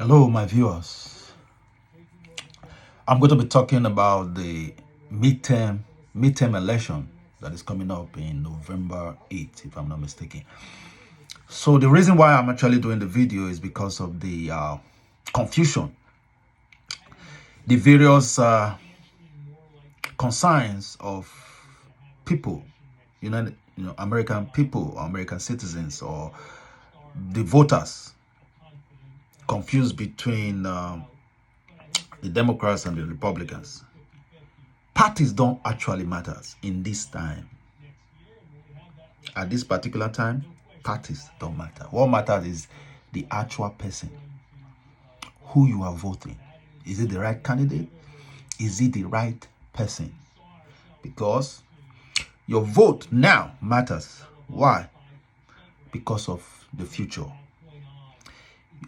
Hello, my viewers. I'm going to be talking about the midterm election that is coming up in November 8th, if I'm not mistaken. So the reason why I'm actually doing the video is because of the confusion, the various concerns of people, American people, or American citizens, or the voters, confused between the Democrats and the Republicans. Parties don't actually matter in this time. At this particular time, parties don't matter. What matters is the actual person, who you are voting. Is it the right candidate? Is it the right person? Because your vote now matters. Why? Because of the future.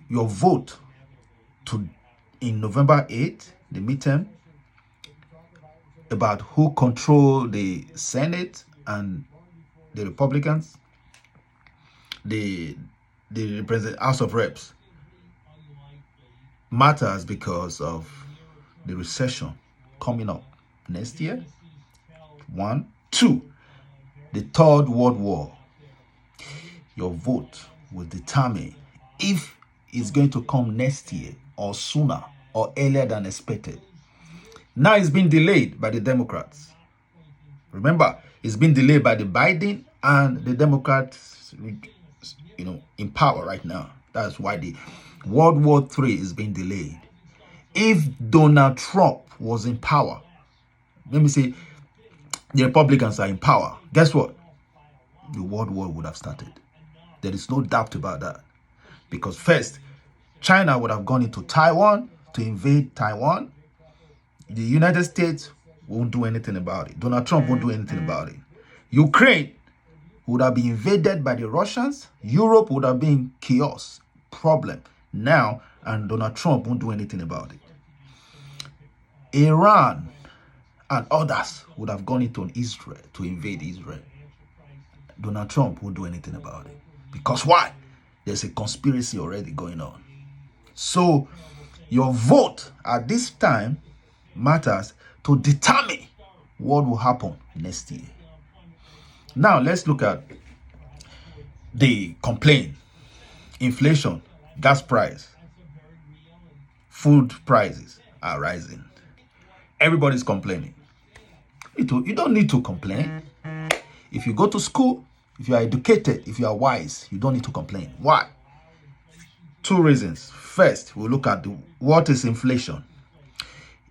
Your vote in November 8th, the midterm, about who control the Senate and the Republicans, the House of Reps, matters because of the recession coming up next year. 1, 2, the Third World War. Your vote will determine if it's going to come next year or sooner or earlier than expected. Now it's been delayed by the Democrats. Remember, it's been delayed by the Biden and the Democrats, in power right now. That's why the World War III is being delayed. If Donald Trump was in power, let me say the Republicans are in power, guess what? The World War would have started. There is no doubt about that. Because first, China would have gone into Taiwan to invade Taiwan. The United States won't do anything about it. Donald Trump won't do anything about it. Ukraine would have been invaded by the Russians. Europe would have been chaos, problem now, and Donald Trump won't do anything about it. Iran and others would have gone into Israel to invade Israel. Donald Trump won't do anything about it. Because why? There's a conspiracy already going on. So your vote at this time matters to determine what will happen next year. Now let's look at the complaint. Inflation, gas price, food prices are rising. Everybody's complaining. You don't need to complain. If you go to school, if you are educated, if you are wise, you don't need to complain. Why? 2 reasons. First, we'll look at what is inflation.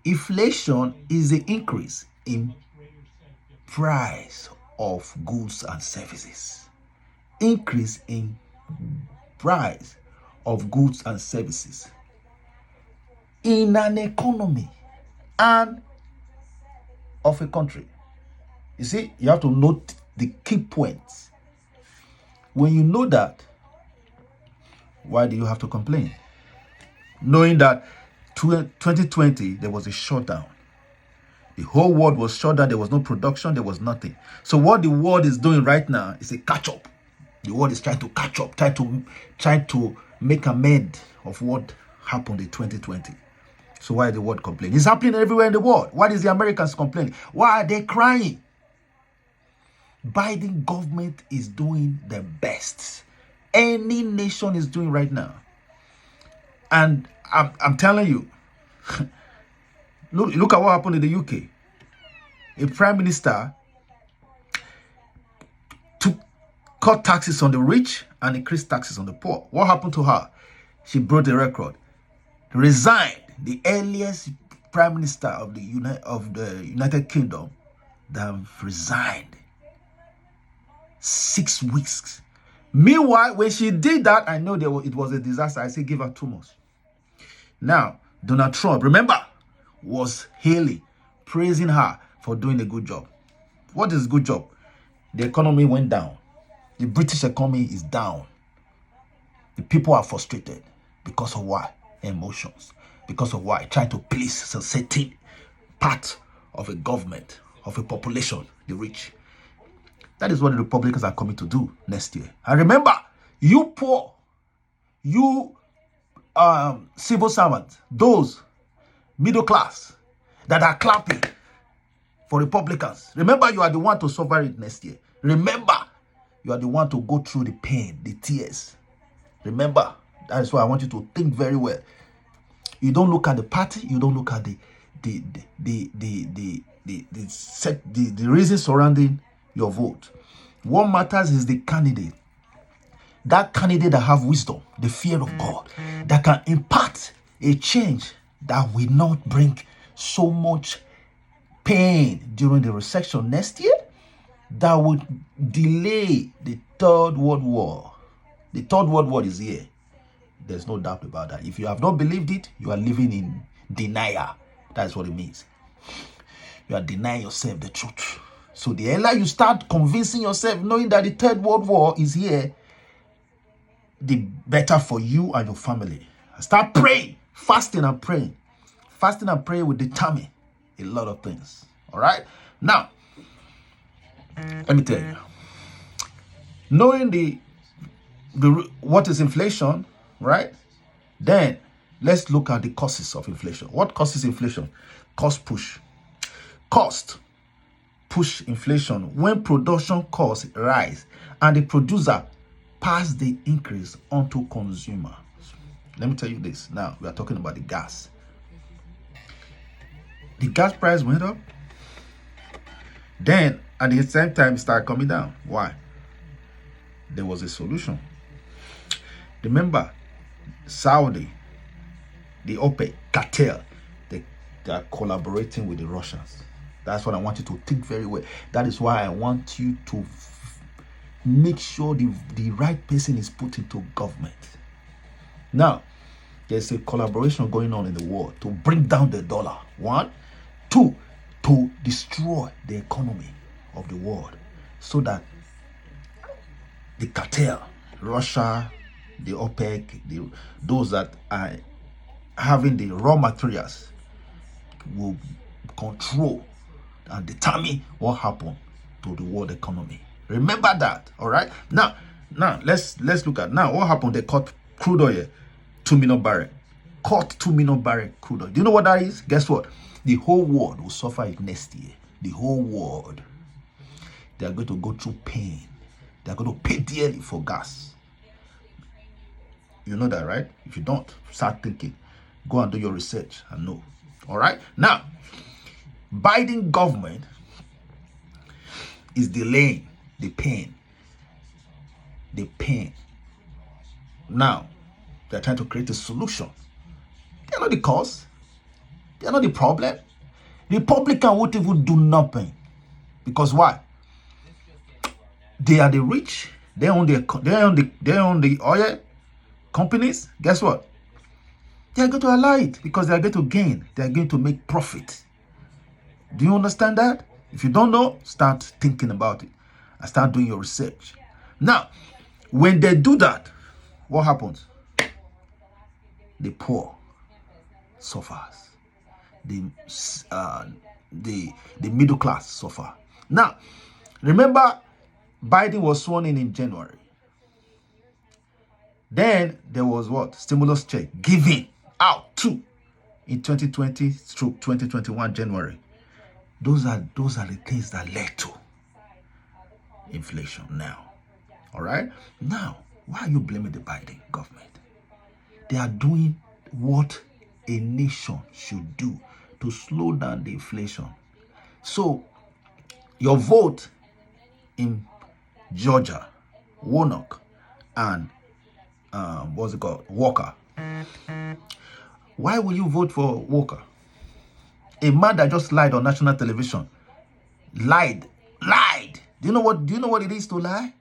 Inflation is the increase in price of goods and services. Increase in price of goods and services in an economy and of a country. You see, you have to note the key points. When you know that, why do you have to complain? Knowing that 2020, there was a shutdown. The whole world was shut down. There was no production. There was nothing. So what the world is doing right now is a catch-up. The world is trying to catch up, trying to make amend of what happened in 2020. So why is the world complaining? It's happening everywhere in the world. Why is the Americans complaining? Why are they crying? Biden government is doing the best any nation is doing right now. And I'm telling you, look at what happened in the UK. A prime minister cut taxes on the rich and increased taxes on the poor. What happened to her? She broke the record. Resigned, the earliest prime minister of the United Kingdom that resigned. 6 weeks. Meanwhile, when she did that, I know it was a disaster. I say give her 2 months. Now, Donald Trump, remember, was hailing, praising her for doing a good job. What is a good job? The economy went down. The British economy is down. The people are frustrated. Because of why? Emotions. Because of why? Trying to please a certain part of a government, of a population, the rich. That is what the Republicans are coming to do next year. And remember, you poor, you civil servants, those middle class that are clapping for Republicans. Remember, you are the one to suffer it next year. Remember, you are the one to go through the pain, the tears. Remember, that is why I want you to think very well. You don't look at the party. You don't look at the reason surrounding your vote. What matters is the candidate. That candidate that have wisdom, the fear of God, that can impart a change that will not bring so much pain during the recession next year, that would delay the Third World War. The Third World War is here. There's no doubt about that. If you have not believed it, you are living in denial. That's what it means. You are denying yourself the truth. So the earlier you start convincing yourself, knowing that the Third World War is here, the better for you and your family. Start praying, fasting and praying. Fasting and praying will determine a lot of things. All right? Now, let me tell you. Knowing the what is inflation, right? Then let's look at the causes of inflation. What causes inflation? Cost push. Cost push inflation when production costs rise and the producer pass the increase onto consumer. Let me tell you this. Now we are talking about the gas. The gas price went up. Then at the same time it started coming down. Why? There was a solution. Remember, Saudi, the OPEC cartel, they are collaborating with the Russians. That's what I want you to think very well. That is why I want you to make sure the right person is put into government. Now, there's a collaboration going on in the world to bring down the dollar. 1, 2, to destroy the economy of the world so that the cartel, Russia, the OPEC, those that are having the raw materials will control and determine what happened to the world economy. Remember that, all right? Now let's look at now what happened. They cut crude oil 2 million barrel. Cut 2 million barrel crude oil. Do you know what that is? Guess what? The whole world will suffer it next year. The whole world. They are going to go through pain. They are going to pay dearly for gas. You know that, right? If you don't, start thinking. Go and do your research and know. All right? Now, Biden government is delaying the pain. The pain. Now, they're trying to create a solution. They're not the cause. They're not the problem. Republican won't even do nothing. Because why? They are the rich. They own the oil companies. Guess what? They are going to allow it because they are going to gain. They are going to make profit. Do you understand that? If you don't know, start thinking about it and start doing your research. Now, when they do that, what happens? The poor suffers. The middle class suffer. Now, remember, Biden was sworn in January. Then there was what? Stimulus check given out too in 2020 through 2021 January. Those are the things that led to inflation now. All right? Now, why are you blaming the Biden government? They are doing what a nation should do to slow down the inflation. So, your vote in Georgia, Warnock, and Walker. Why will you vote for Walker? A man that just lied on national television. Lied. Do you know what it is to lie?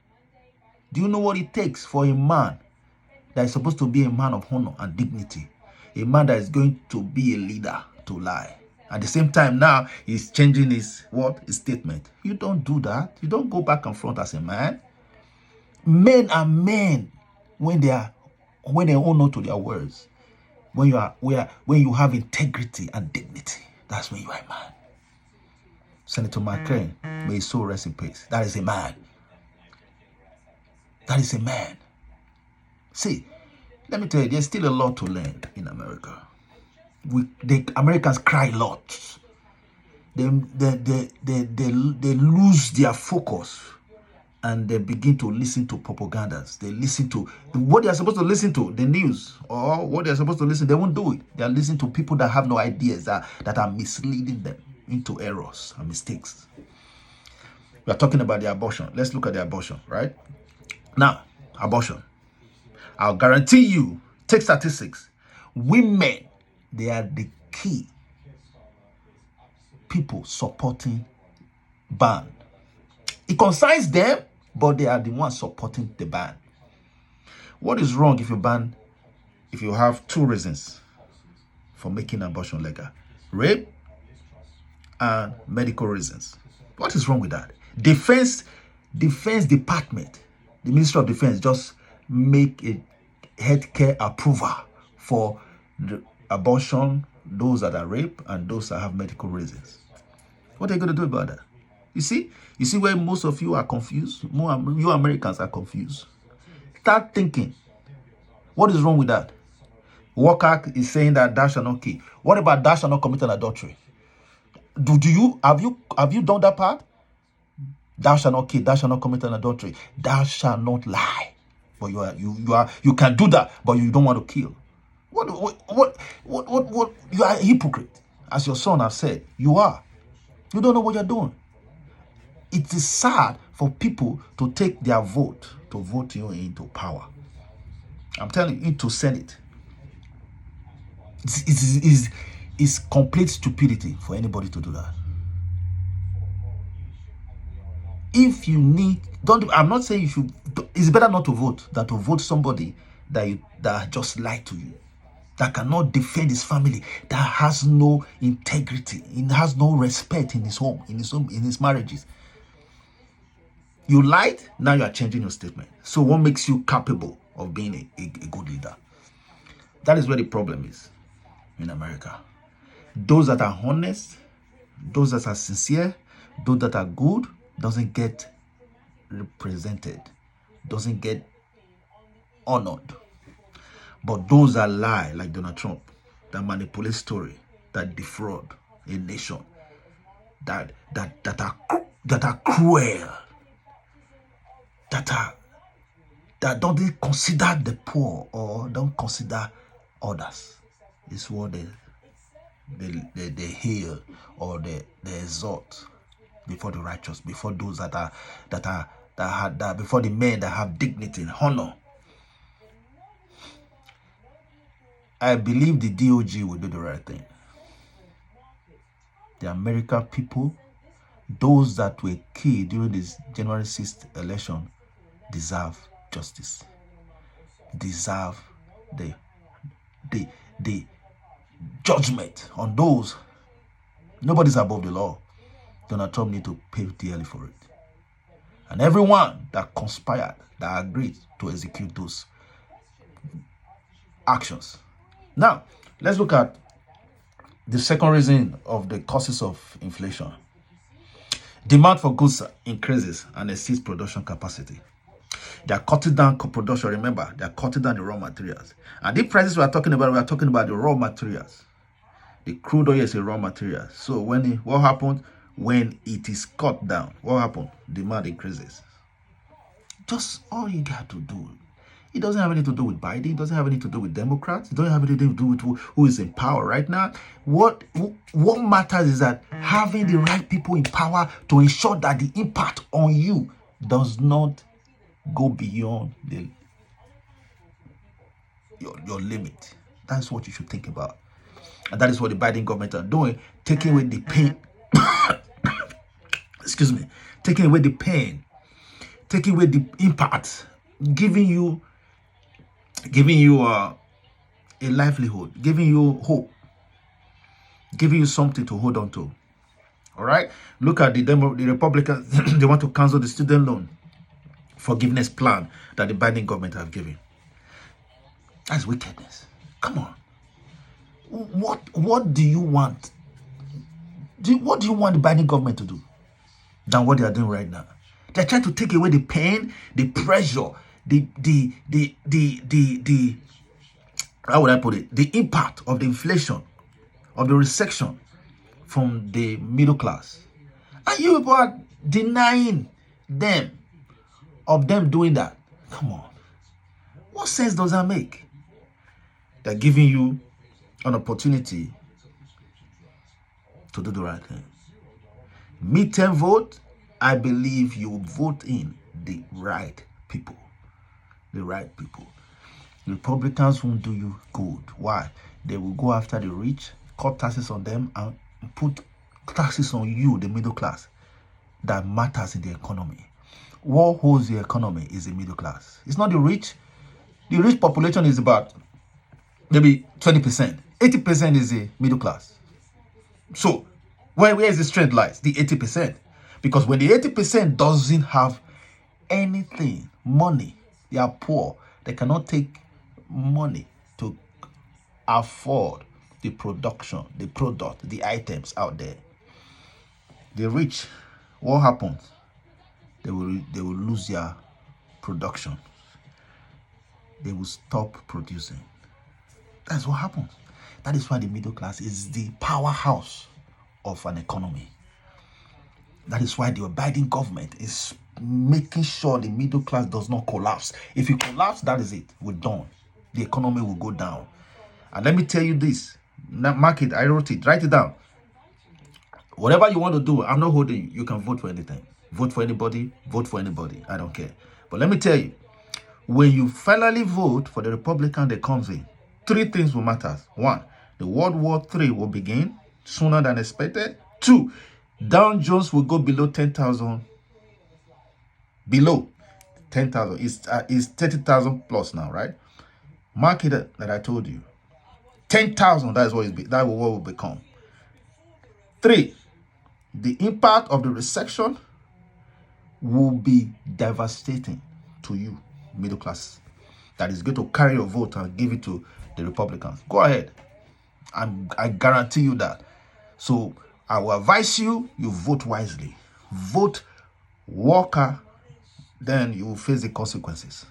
Do you know what it takes for a man that is supposed to be a man of honor and dignity? A man that is going to be a leader to lie. At the same time now, he's changing his statement. You don't do that. You don't go back and front as a man. Men are men when they hold on to their words. When you have integrity and dignity, that's when you are a man. Senator McCain, may his soul rest in peace. That is a man. That is a man. See, Let me tell you, there's still a lot to learn in America. The Americans cry a lot. They lose their focus and they begin to listen to propagandas. They listen to what they are supposed to listen to, the news, or what they are supposed to listen. They won't do it. They are listening to people that have no ideas, that are misleading them into errors and mistakes. We are talking about the abortion. Let's look at the abortion, right? Now, abortion. I'll guarantee you, take statistics. Women, they are the key people supporting ban. It concerns them, but they are the ones supporting the ban. What is wrong if you have two reasons for making abortion legal? Rape and medical reasons. What is wrong with that? Defense Department, the Ministry of Defense just make a healthcare approval for the abortion, those that are rape and those that have medical reasons. What are you going to do about that? You see where most of you are confused? You Americans are confused. Start thinking. What is wrong with that? Walker is saying that thou shalt not kill. What about thou shalt not commit an adultery? Have you done that part? Thou shalt not kill, thou shalt not commit an adultery, thou shalt not lie. But you can do that, but you don't want to kill. What you are a hypocrite. As your son has said, you are. You don't know what you're doing. It is sad for people to take their vote to vote you into power. I'm telling you, into Senate. It's complete stupidity for anybody to do that. If you need, I'm not saying you should. It's better not to vote than to vote somebody that just lied to you, that cannot defend his family, that has no integrity, has no respect in his home, in his marriages. You lied, now you are changing your statement. So what makes you capable of being a good leader? That is where the problem is in America. Those that are honest, those that are sincere, those that are good, doesn't get represented, doesn't get honored. But those that lie, like Donald Trump, that manipulate story, that defraud a nation, that are cruel, that don't consider the poor or don't consider others, is what they hail or they exalt before the righteous, before those before the men that have dignity and honor. I believe the DOG will do the right thing. The American people, those that were killed during this January 6th election, deserve justice. Deserve the judgment on those. Nobody's above the law. Donald Trump need to pay dearly for it. And everyone that conspired, that agreed to execute those actions. Now, let's look at the second reason of the causes of inflation. Demand for goods increases and exceeds production capacity. They are cutting down production. Remember, they are cutting down the raw materials. And the prices we are talking about the raw materials. The crude oil is a raw material. So what happens when it is cut down? What happens? Demand increases. Just all you got to do. It doesn't have anything to do with Biden. It doesn't have anything to do with Democrats. It doesn't have anything to do with who is in power right now. What matters is that having the right people in power to ensure that the impact on you does not go beyond your limit. That's what you should think about. And that is what the Biden government are doing, taking away the pain. Excuse me. Taking away the pain. Taking away the impact. Giving you a livelihood, giving you hope, giving you something to hold on to. All right? Look at the Republicans. They want to cancel the student loan forgiveness plan that the Biden government have given. That's wickedness. Come on. What do you want? What do you want the Biden government to do than what they are doing right now? They're trying to take away the pain, the pressure, the how would I put it? The impact of the inflation, of the recession from the middle class. And you people are denying them of them doing that. Come on. What sense does that make? They're giving you an opportunity to do the right thing. Midterm vote, I believe you vote in the right people. The right people. The Republicans won't do you good. Why? They will go after the rich, cut taxes on them, and put taxes on you, the middle class. That matters in the economy. What holds the economy is the middle class. It's not the rich. The rich population is about maybe 20%. 80% is the middle class. So, where is the strength lies? The 80%. Because when the 80% doesn't have anything, money, they are poor. They cannot take money to afford the production, the product, the items out there. The rich, what happens? They will lose their production. They will stop producing. That's what happens. That is why the middle class is the powerhouse of an economy. That is why the Biden government is making sure the middle class does not collapse. If it collapses, that is it. We're done. The economy will go down. And let me tell you this. Mark it. I wrote it. Write it down. Whatever you want to do, I'm not holding you. You can vote for anything. Vote for anybody. Vote for anybody. I don't care. But let me tell you, when you finally vote for the Republican that comes in, 3 things will matter. 1, the World War III will begin sooner than expected. 2, Dow Jones will go below 10,000. Below 10,000. It's 30,000 plus now, right? Market that I told you. 10,000, that is what that will become. 3, the impact of the recession will be devastating to you, middle class, that is going to carry your vote and give it to the Republicans. Go ahead. I guarantee you that. So I will advise you vote wisely. Vote worker, then you will face the consequences.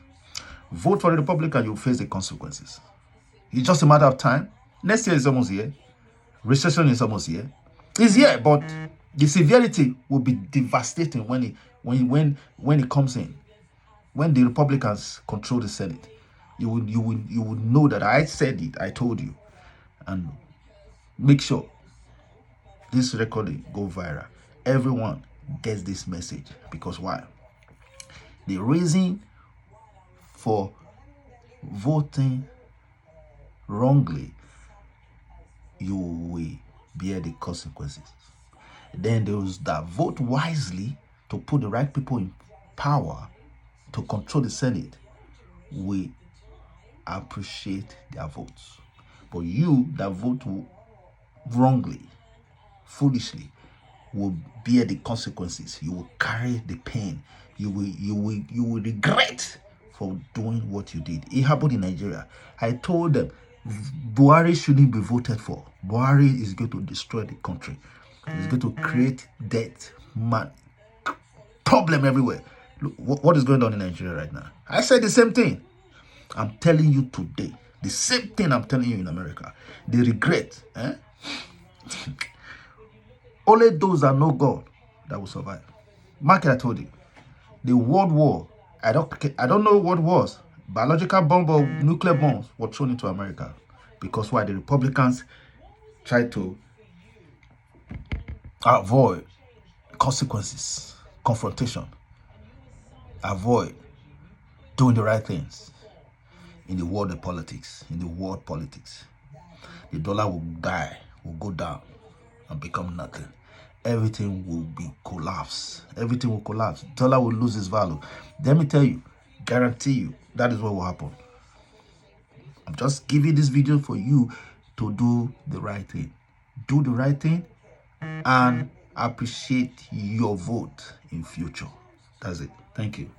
Vote for the Republican, you will face the consequences. It's just a matter of time. Next year is almost here. Recession is almost here. It's here, but the severity will be devastating when it comes in. When the Republicans control the Senate, you will know that I said it. I told you, and make sure this recording go viral. Everyone gets this message, because why? The reason for voting wrongly, you will bear the consequences. Then those that vote wisely to put the right people in power to control the Senate, we appreciate their votes. But you that vote wrongly, foolishly, will bear the consequences. You will carry the pain. You will regret for doing what you did. It happened in Nigeria. I told them Buhari shouldn't be voted for. Buhari is going to destroy the country. He's going to create death, problem everywhere. Look, what is going on in Nigeria right now? I said the same thing. I'm telling you today. The same thing I'm telling you in America. The regret. Only those that know God that will survive. Mark, I told you. The World War, I don't know what was. Biological bomb or nuclear bombs were thrown into America. Because why? The Republicans tried to avoid consequences, confrontation, avoid doing the right things in the world of politics, in the world politics. The dollar will die, will go down and become nothing. Everything will be collapse. Everything will collapse. Dollar will lose its value. Let me tell you, guarantee you, that is what will happen. I'm just giving this video for you to do the right thing. Do the right thing and appreciate your vote in future. That's it. Thank you.